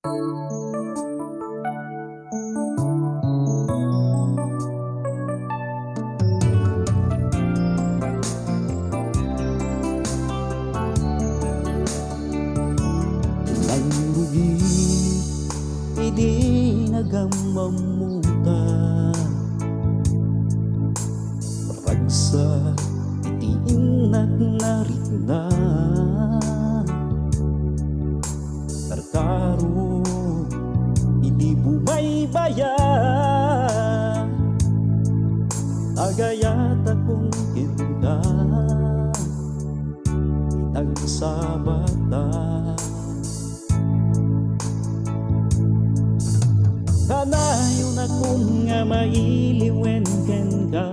Ang rugi, hindi nagamamuta. Ragsa, itiin at narina. Tartaro, hindi bumaybaya. Agayat akong kinda, itang sabata. Kanayon akong nga mailiwen ken ka.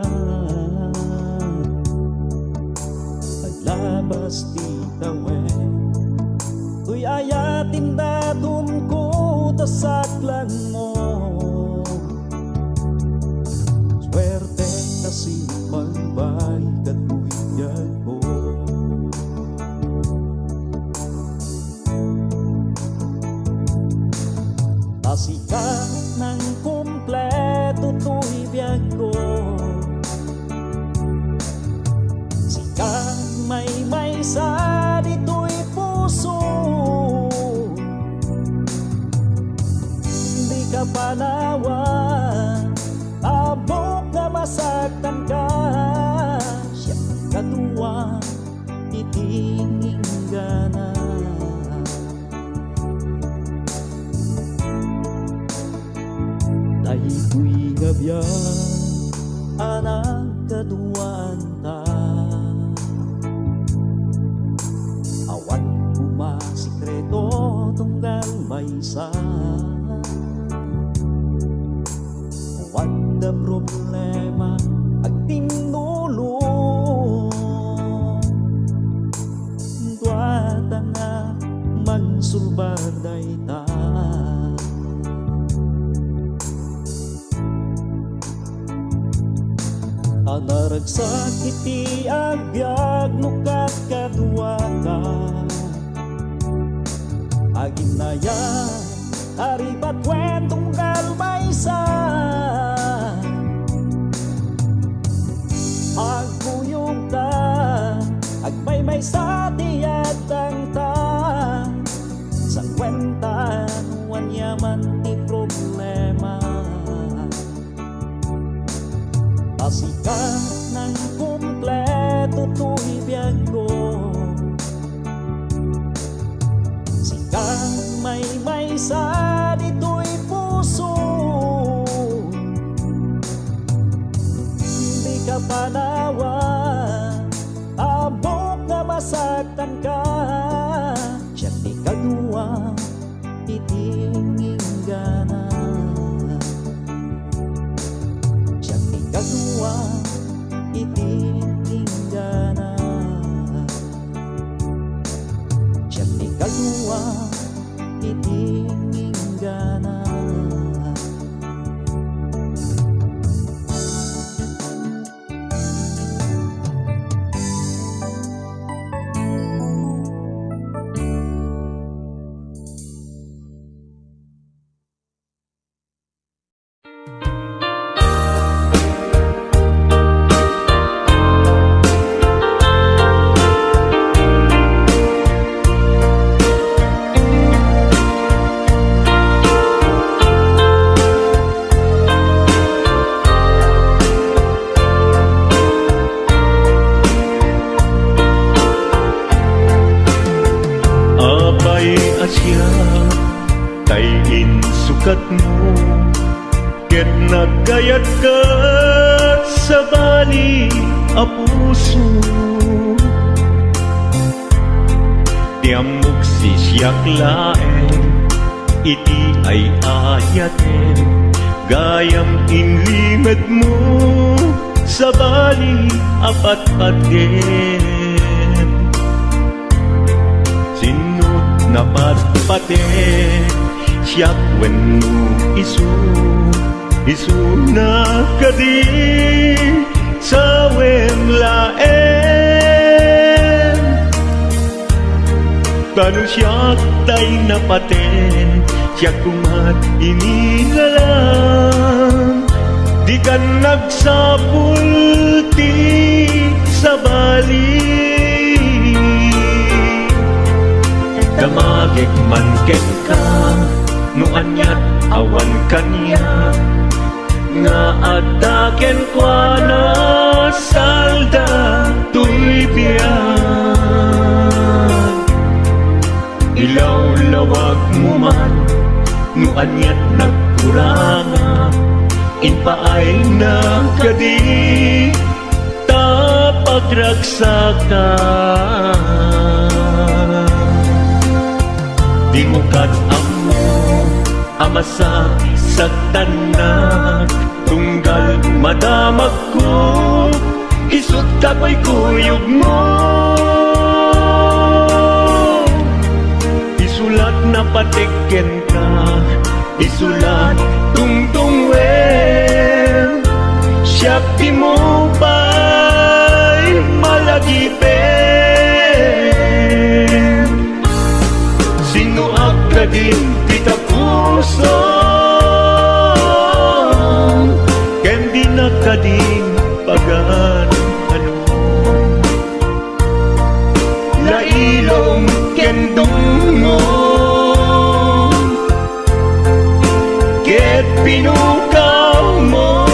Paglabas di tawen, tuy ayatin na dumko tasaklang mo. Swerte kasi magbalik at tuwigan ko. Tasika ng kumpleto to'y biyag ko. Sika may sa dito'y puso. Hindi ka panawa, abok na masaktan ka. Siya katuwa, itingin na. Ay kuy gabyan, anak kaduaan ta. Awan kumasikreto tunggal maysa. Awan da problema ag tinulong. Tuwata nga magsulbaday ta. Anaragsak iti agbyag nukat kadua ka. Aginaya aribat kwentong galmaysa. Agkuyog ta agmaymay sa tiyatang ta. Sa kwenta nuwan yaman ti problema. Asika ng kumpleto to'y biyag ko. Sika may sa dito'y puso. Hindi ka panawa, abok na masaktan ka. Siya di kadua, itingin gana. Kadua ititinggana. Siya ni kadua ititinggana. Sukat mo, ket nagkayat ka sa bali a puso. Tiamok sisyak laeng, iti ay ayaten. Gayam inlimad mo sa bali apat-paten. Sinut na patpaten, siyak wenno isu na kadi sa wemlaen. Kanu siyak tay napaten siya kumat inilalang, di ka nagsapulti sa bali. Damagik man ken ka, no anyat awan kanya, nga ataken kwa na salda tuy biyag. Ilaw-lawag mo man, no anyat nagkuranga, inpaay na kadi tapagragsakan. Di mo amo amasak sa tanak, tunggal madamag ko, isut ka ko'y kuyog mo. Isulat na patiken ka, isulat tungtungwen, siya di mo ba'y malagipin. Sino ka din kita puso, ken di na ka din pagan ano. Lailong ken dungong, ket pinukaw mo,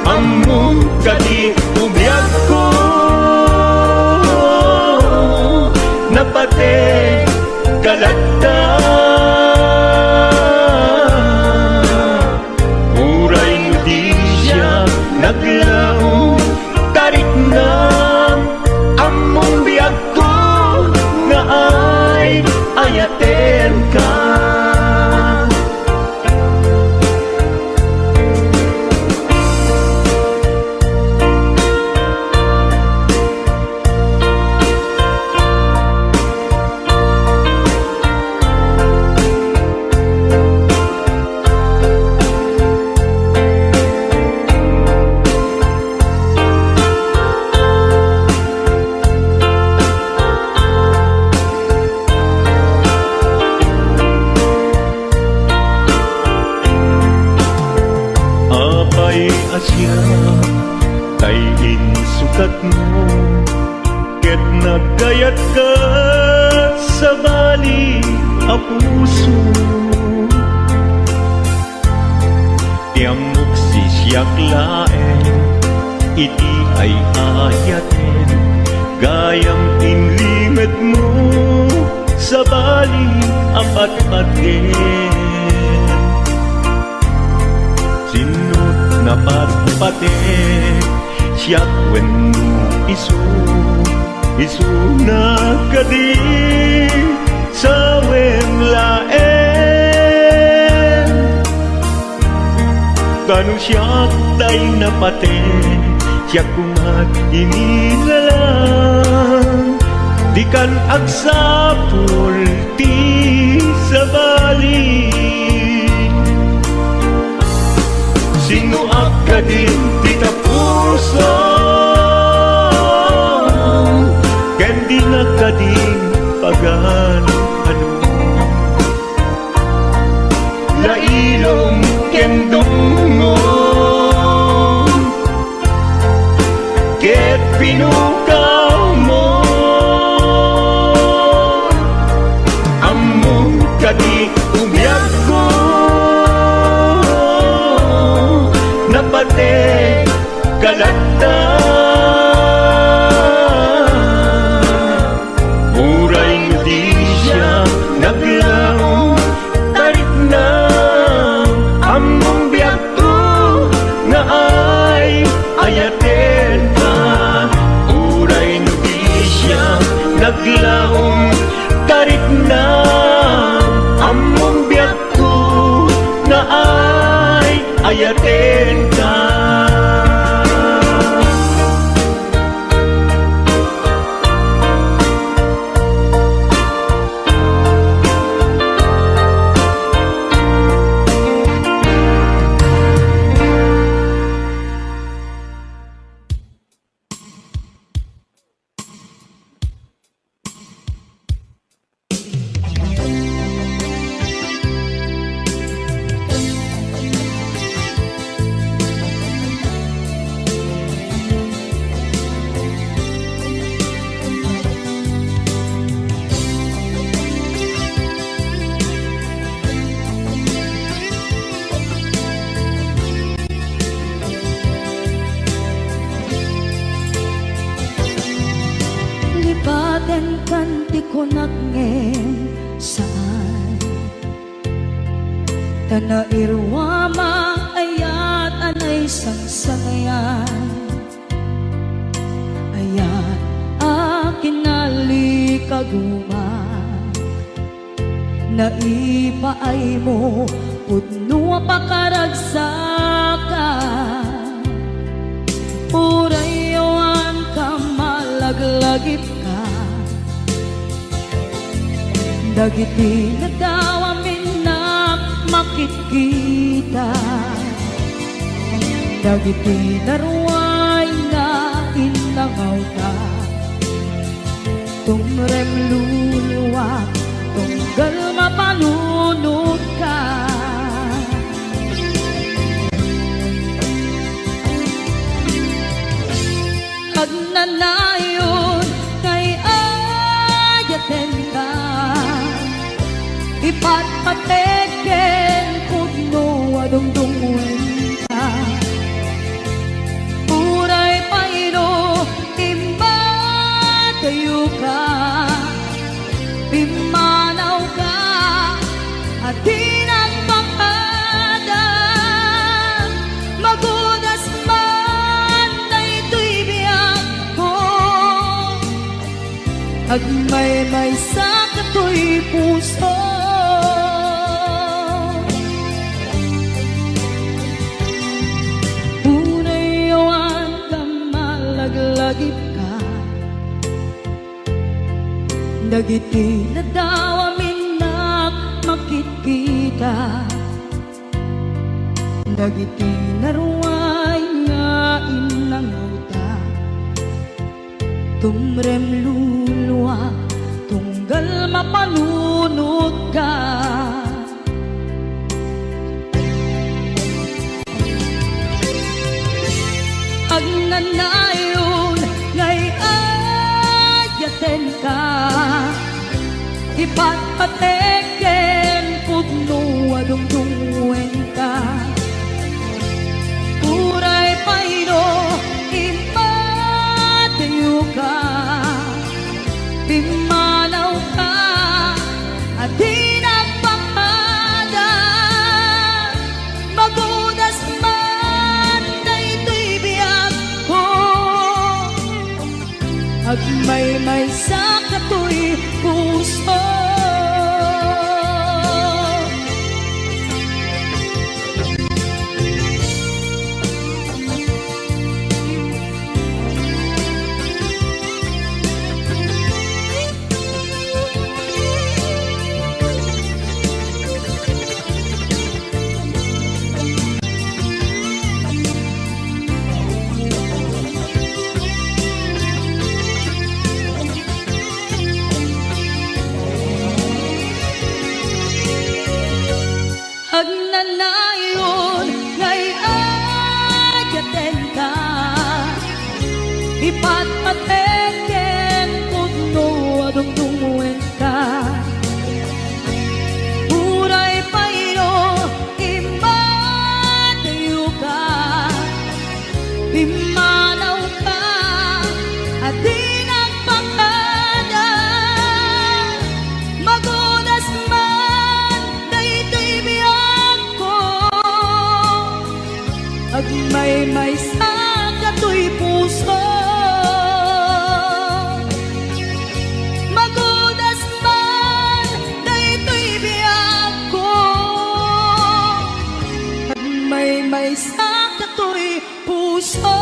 among kadi ubiyag ko, napate kalagta. Uray mo di siya naglaw, tarik na among biyag ko, nga ay ayaten ka. Asya kay insukat mo, ket nagkayat ka sa bali a puso. Tiamok si siyak laen, iti ay ayaten, gayang inlimet mo sa bali apat paten. Sinut na patpate, siyak wenno isu na kadi sa wenlaen. Kanu siyak day napate, siyak kumat inilalang, di kan agsapul ti sa bali. Sino ka din tita puso, ken di na ka din pagan ano. Lailong ken dungong, ket pinukaw mo, among kadi ubiyag ko, napate kalagta. Uray mo di siya naglaw, tarik na among biyag ko, nga ay ayaten ka. Uray mo di siya naglaw, tarik na among biyag ko, nga ay ayaten ka. baten kanti ko nagngem saan tanairwama ayat anay sangsangyan ayat akin nalikaguma naipaay mo pudno pakaragsakan urayawan ka malaglagip ka dagiti nagdawamin na makikita dagiti naruay na inangaw ka tumrem luluwa tunggal mapanunod ka agnanayon kay ayaten ka ipatpateken pudno adungdungwen ka uray paino imbatayo ka pimanaw ka at tinagpakadan magudas man na ito'y biyak ko agmay-may sa kato'y puso unayawan ka malaglagip ka dagiti nadawamin na makikita dagiti naruay nga inangauta tumrem luluwa tunggal mapanunod ka agnanayon ngay ayaten ka ipatpateken pudno adungdungwen ka uray paino impatayo ka pimanaw ka at tinagpakadan magudas man na ito'y biyak ko agmay-may sa kato'y puso agnanayon ngay ayaten ka ipatpateken pudno adungdungwen ka uray paino imbatayo ka pimanaw ka at tinagpakadan magudas man na ito'y biyak ko agmay-may sa kato'y puso magudas man na ito'y biyak ko agmay-may sa kato'y puso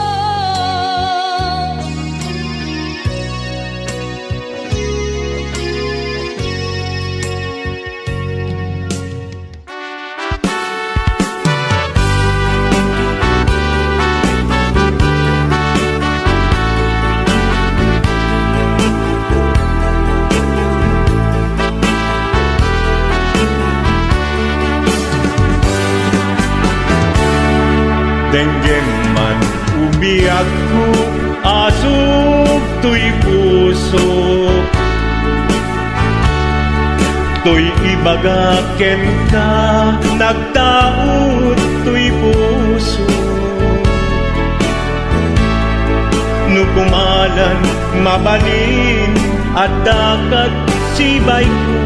Denggen man umiyak ko asog to'y puso to'y ibagaken ka nagtaot to'y puso no kumalan mabalin at dakat sibay ko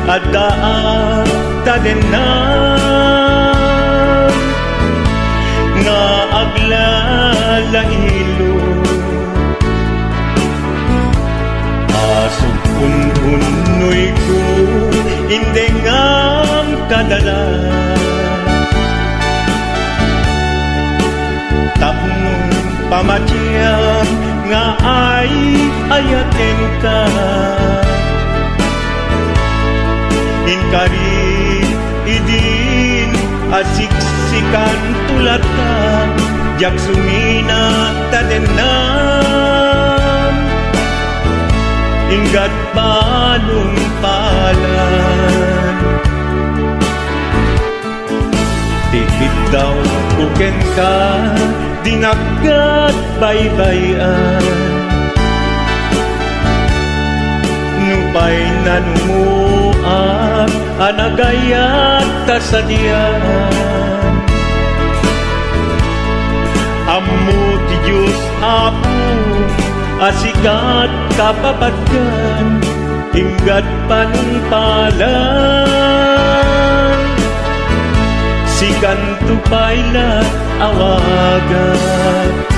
at daan tadenan nga aglalahilo asog unhunoy ko hindi ngam kadala tapnon pamatiyang nga ay ayaten ka inkari idin asiksikan tulat ka jak sumina tadenam inggat palong palan tikit daw kuken ka dinagat baybayan nupay nanumuan anagayat tasadian ammo ti Diyos apo asikat kapapatkan inggat panumpalan sikan tupayla awagan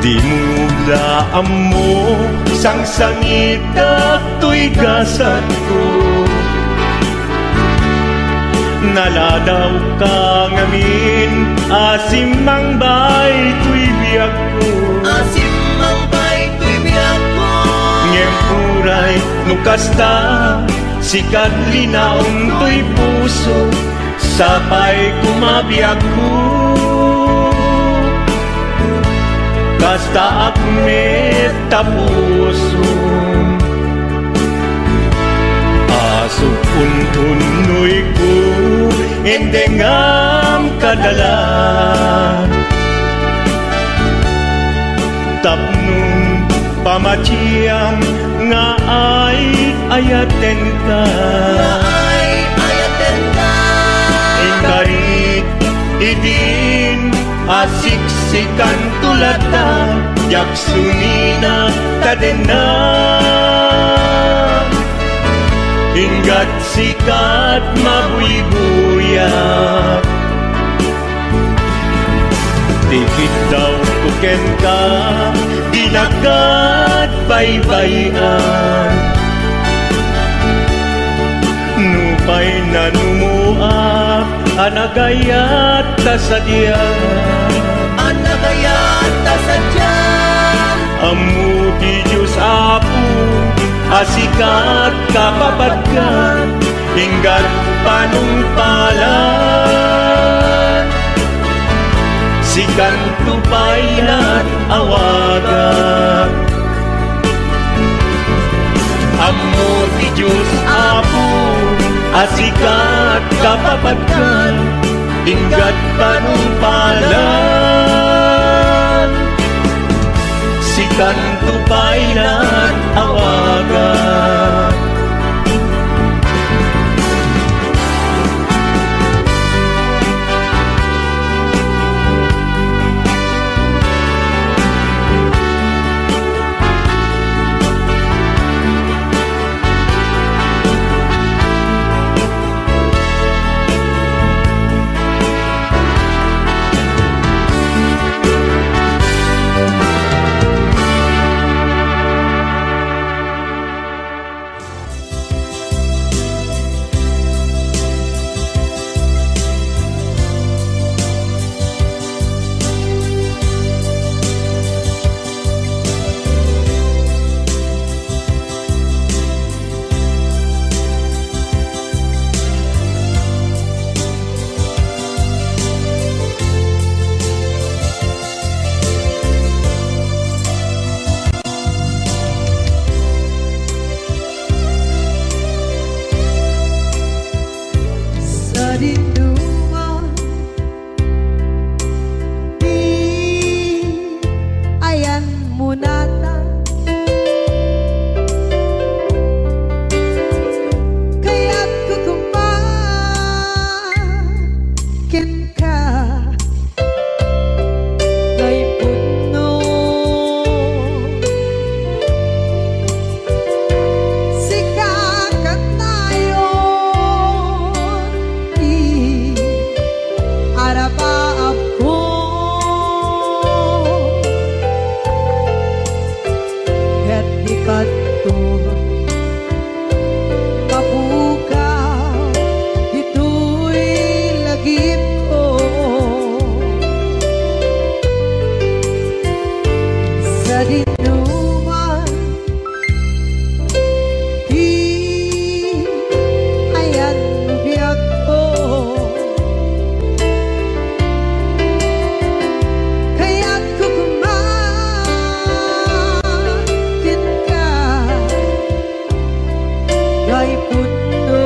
di mula amo sang sangit at to'y gasat ko naladaw ka ngamin asimang bay to'y biyak ko Asimang bay to'y biyak ko ngem puray nukasta sikat linaon to'y puso sapay kumabiyag ko kasta akmet tapuso asok untunoy ko endengam kadalan tapnong pamatiyang nga ay ayaten ka Ay ayaten ka inkarit idin asiksikan tulatan yak sumina tadena inggat sikat mabuy-buyak tikit daw tuken ka dinagat baybayan nupay nanumuak anagayat tasadyan Anagayat tasadyan amu di Diyos apo asikat kapapatkan inggat panumpalan sikan tupaylan awagan amu di Diyos apo asikat kapapatkan inggat panumpalan sikan tupaylan awagan kay puno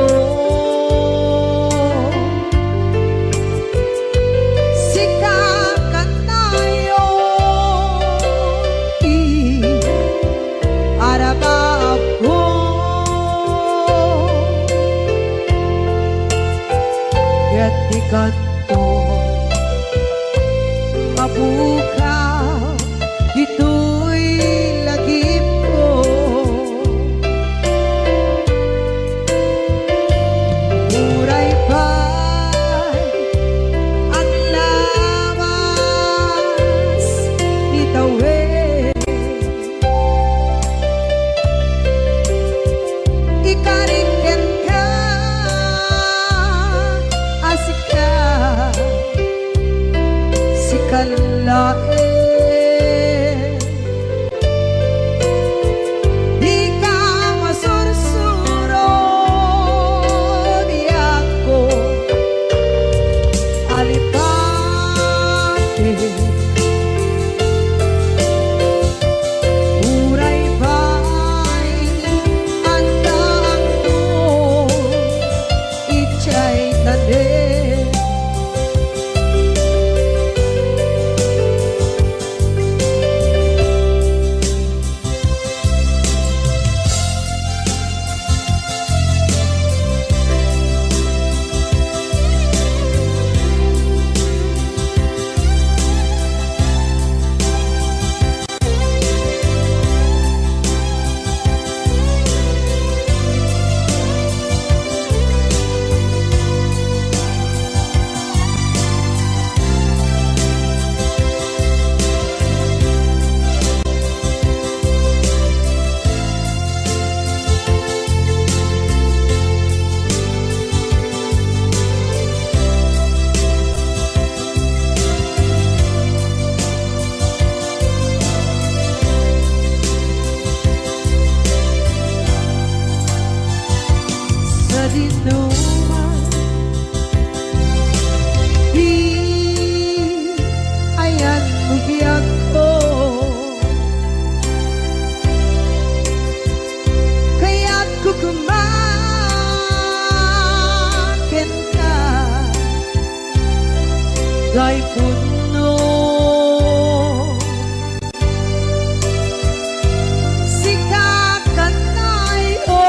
sikakan tayo arabab ko yati kanto mabukaw dito'y lagip ko muray pa'y ang lawas ni tawid ikariken ka asik ka si kalae di ka masursuro di ako alipate muray ba'y andang to ichay tande sa dinuman di ayan bugyak ko kaya't kukumakin ka gay puno sikakan tayo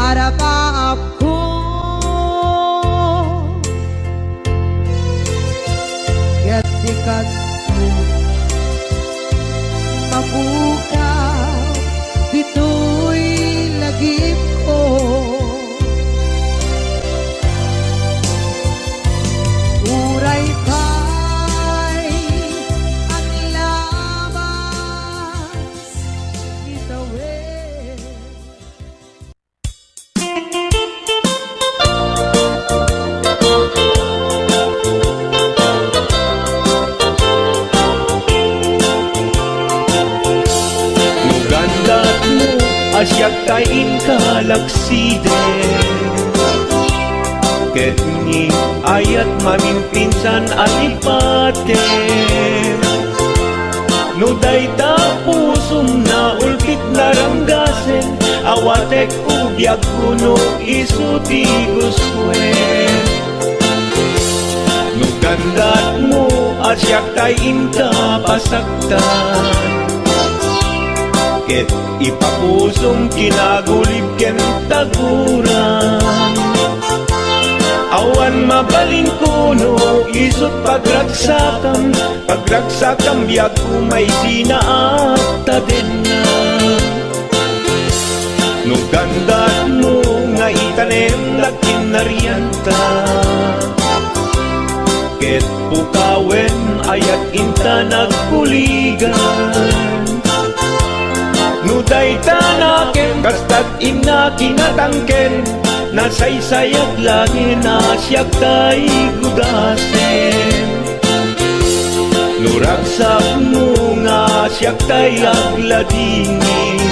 arabab ko gatikat mo mabukaw dito'y lagip ko uray pa'y ang labas ni tawid Nugandat mo asyak kain kalaksiden ket ni ayat mamimpinsan alipaten no dayta pusum na ulkit naranggasen awatek ubyak kuno isuti guswen nugandat mo asyak kain pasaktan ket ipapusong kinagulib ken taguran awan mabalin kuno isut pagragsakan biag umay sinaat tadenna nugandat mo nga itanem lakin narianta ket pukawen ayat inta nagkuligan nuday tanaken kastat inna kinatangken nasaysayat langin asyak tay gudasen nuragsak mo nga asyak tay agladingi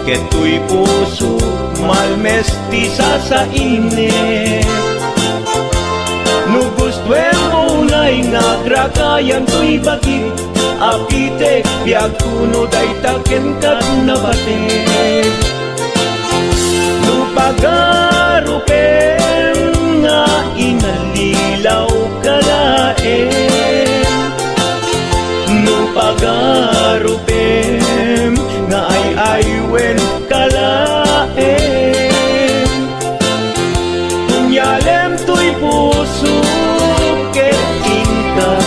keto'y puso malmesti sa init nugustwen mo na'y nagragayan to'y bagit apitek biag kuno day taken kat nabatek no pagarupen nga inalilaw kalaen no pagarupen nga ay aywen kalaen kunyalem tuy puso ket inka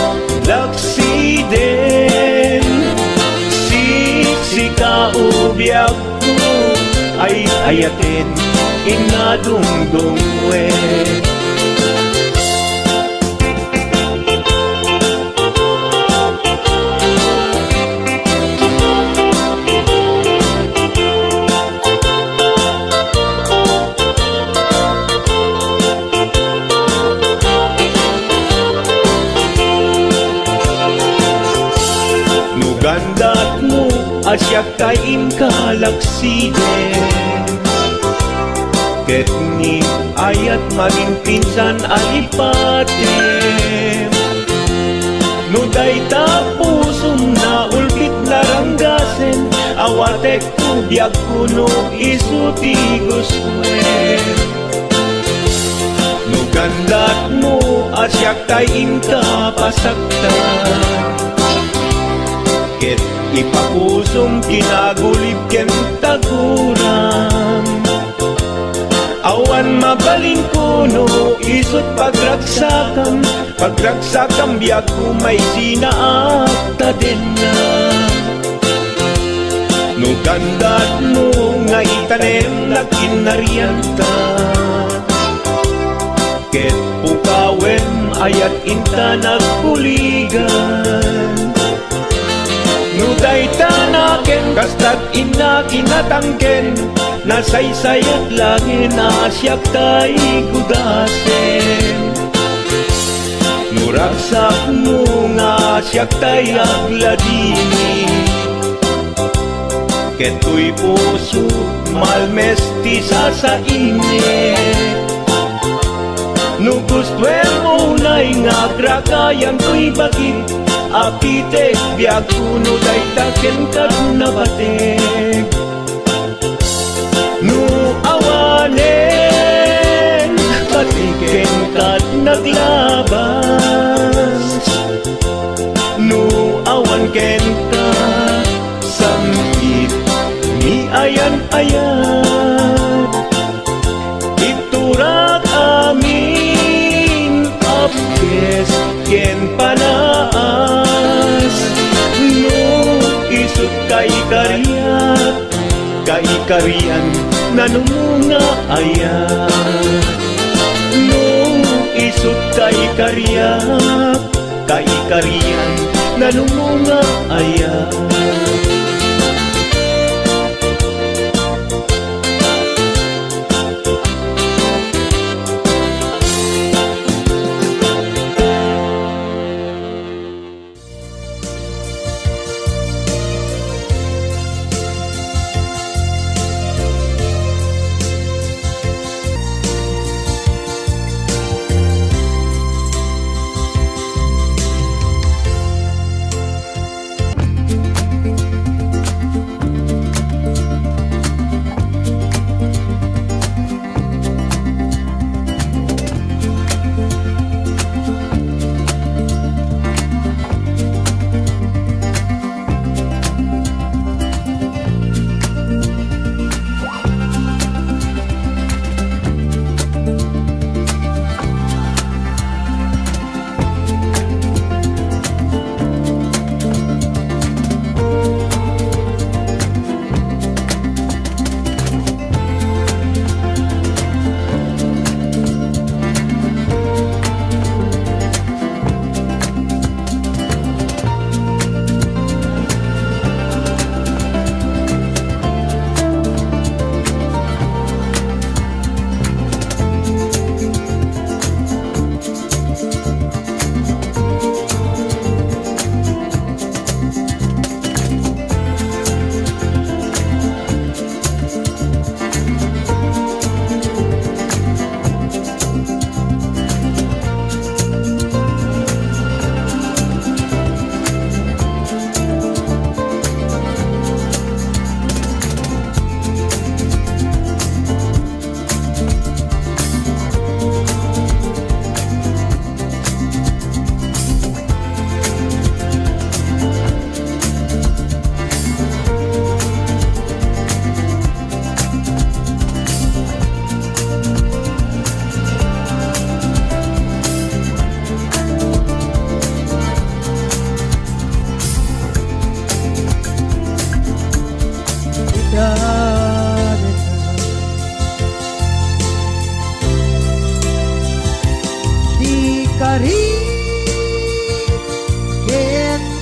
laksiden si kaubyak ko ay ayaten inadungdungwe Nugandat mo asyak kain kalaksiden ket ni ayat maging pinsan alipatem no dayta pusong na ulkit laranggasen awatek kubyag kuno isuti guswen no gandat mo asyak tayin ka pasaktan ket ipapusong kinagulib ken taguram awan mabalin kuno isut pagragsakam biag kumay sinaakta din na no gandat mo nga itanem na kinarianta ket pukawen ayat inta nagpuligan no dayta naken kastat ina kinatangken nasaysayat langin asyak tay gudasen nuraksak mo nga asyak tay agladini keto'y puso malmesti sa init no gustwen mo na'y nga krakayan ko'y bagit apitek biag kuno day taken kat nabatek no awanen patiken kat naglabas no awan ken ka samgit ni ayan iturak amin apkes ken panaas no isut kay karian nanumunga ayat no isut kay karian nanumunga ayat darena. Di ka rin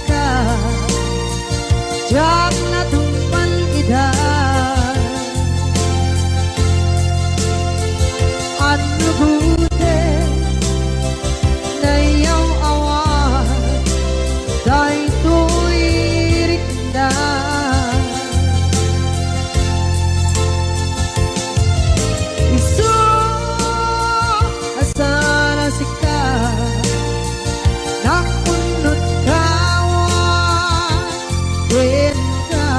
ka jak na tumpan ida ano buti na iyong awan dahil tuwirik na iso asana sika nakunot kawan din ka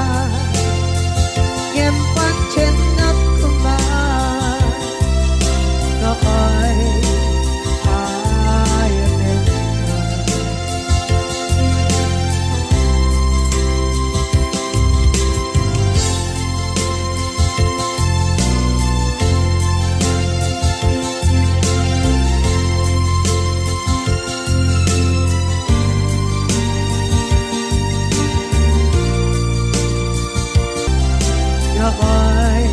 ngempang chenap kuman kaay ayanin ka kaay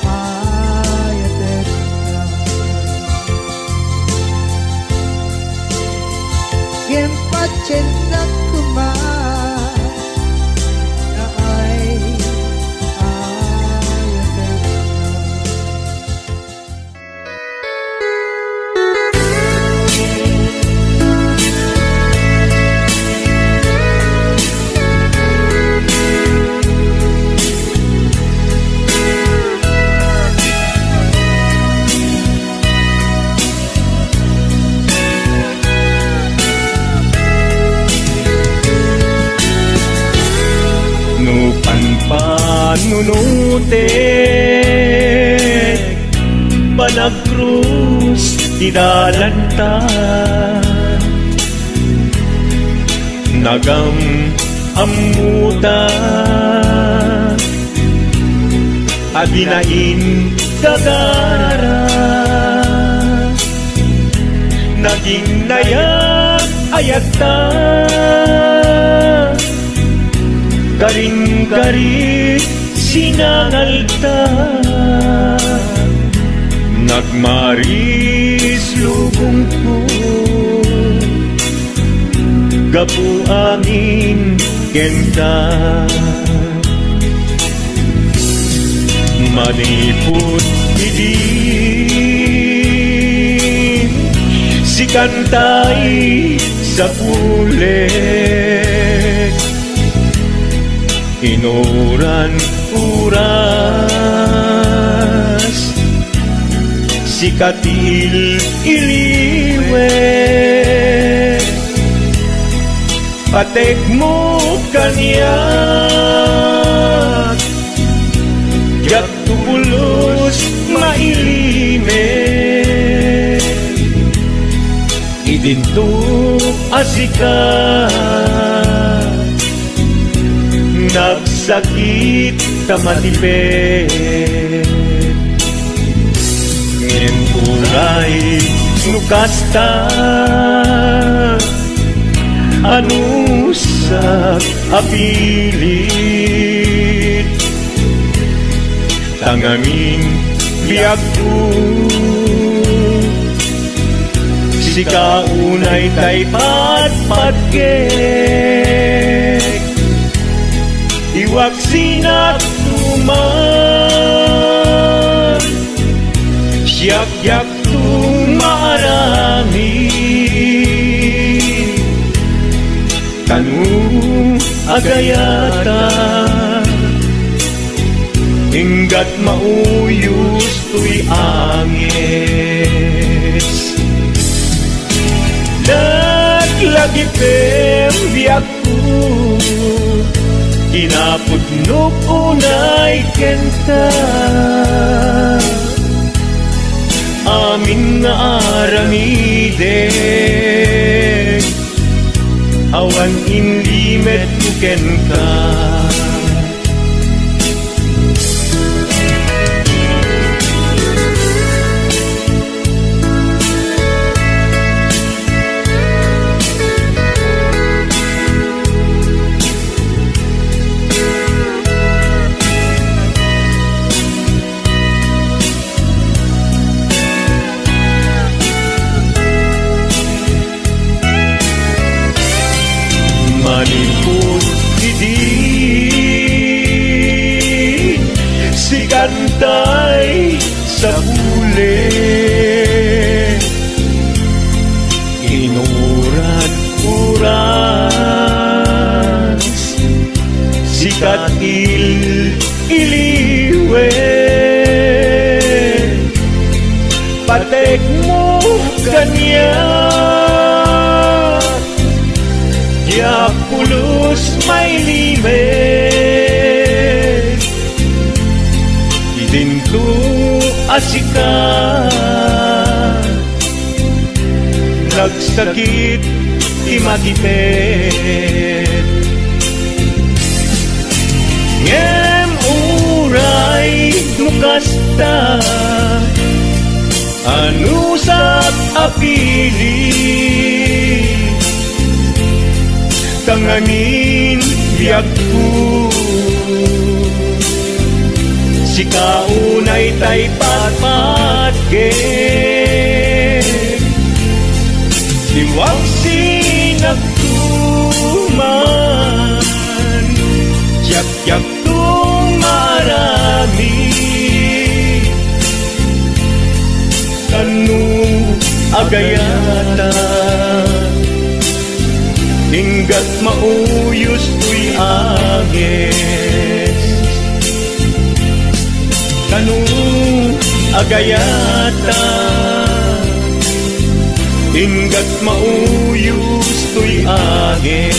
ayanin ka ngempang chenap kuman kaay ayanin ka Nupan panunute Panagkrus Tidalanta Nagam amuta Adinain gagara Naging nayak ayata Garing-garit sinangalta Nagmaris lubong ko Gapu angin kenta Manipot idin Si kantay sa pulik Inuran uras Si katil iliwe Patek mo kanyak Jak tubulos mailime Idinto asika Nagsakit tamatipet Ngin uray nukasta Anusak apilit Tangamin biyak ko Sika unay tay patpatgek Iwag sinat tuman Siyak-yak tumarami Kanu agayata Hinggat mauyos tuy angis Naglagi biyak ko Kinapudnok unay kenta Amin nga aramiden Awan inlimet kuken ka bantay sa huli, inuran-uran, sikat iliwe, patek mo kanya, ya pulos may limet, idinto asikan, nagsakit imakipet. Ngem uray nukasta, anusap apili, tanganin yakku, si kaunay tay patpatke, liwag sinagtuman, yak-yak tung marami, kanu agayatan, hinggat mauyos tuy agis, kanu agayatan, hinggat mauyos tuy agis.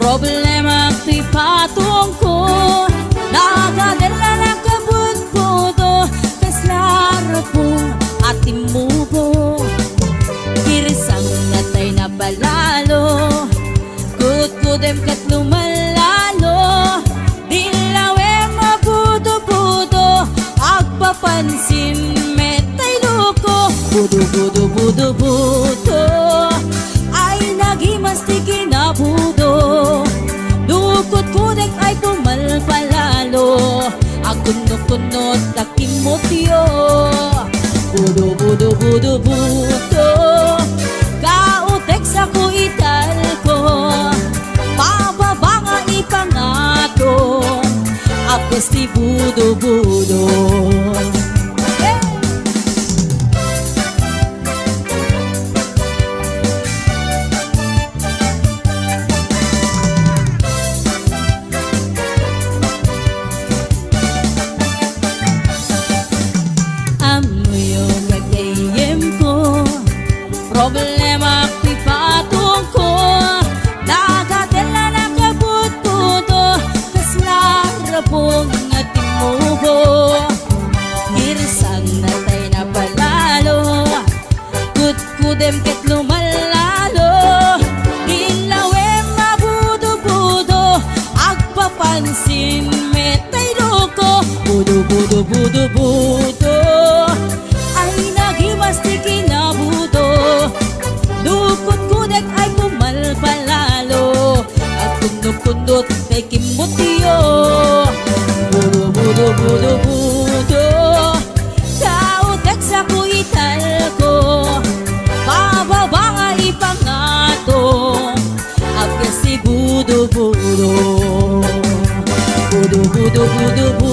Problema ti patong ko, nagadala na kabut-buto, kaslara pong atimubo, kirisang natay na balalo, kut-kudem kat lumalalo, dilawe mabudo-budo, agpapansin metay luko, budo-budo-budo-budo, ay nagimastiki na budo, dukot-kudek ay pumalpalalo, akunot-kunot takimotyo, budo-budo-budo-budo, kautek sa kuital ko, pababa nga ipangato, apos ti budo-budo. Problema ti patong ko, nagadala na kabut-budo, kaslara pong atimubo, kirsang natay na palalo, kut-kudem ket lumalalo, ilawe mabudo-budo, agpapansin metay loko, budo-budo-budo-budo, ay nagimastiki na budo, dukot-kudek ay pumalpalalo, at kundot-kundot kay kimutyo, budo-budo-budo-budo, kautek sa kuital ko, pababa nga ipangato, agkas si budo-budo, budo-budo-budo-budo.